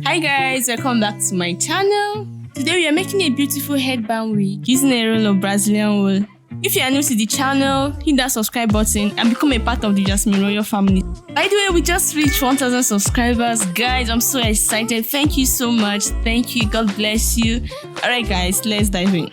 Hi guys, welcome back to my channel. Today we are making a beautiful headband wig using a roll of Brazilian wool. If you are new to the channel, hit that subscribe button and become a part of the Jasmine Royal family. By the way, we just reached 1000 subscribers. Guys, I'm so excited. Thank you so much. Thank you. God bless you. Alright guys, let's dive in.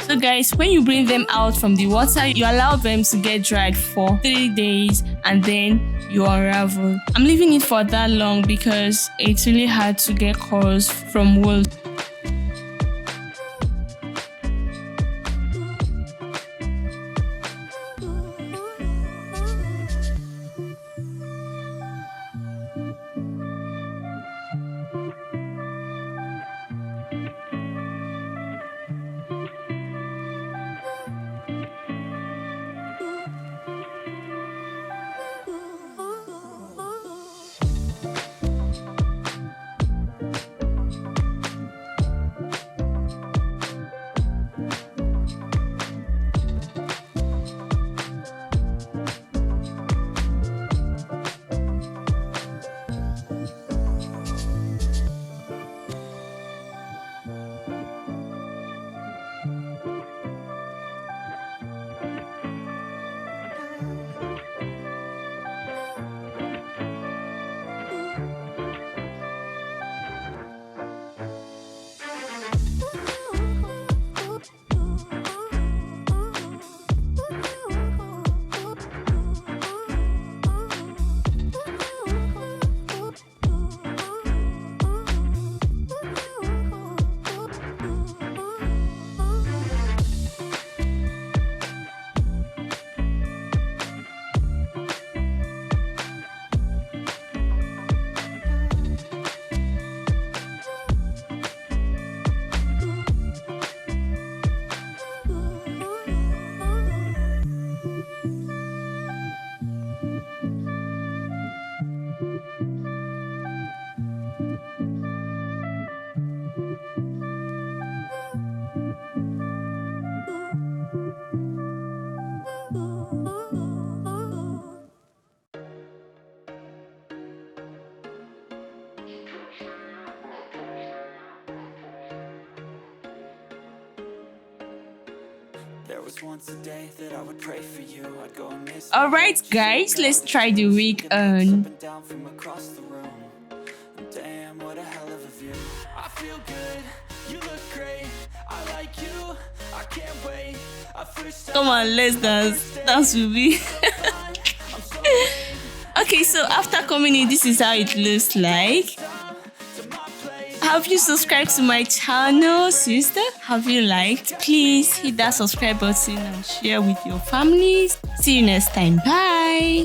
So guys, when you bring them out from the water, you allow them to get dried for 3 days and then you unravel. I'm leaving it for that long because it's really hard to get curls from wool. Alright guys, let's try the wig on. Come on, let's dance. Dance with me. Okay, so after coming in, this is how it looks like. Have you subscribed to my channel, sister? Have you liked? Please hit that subscribe button and share with your families. See you next time. Bye.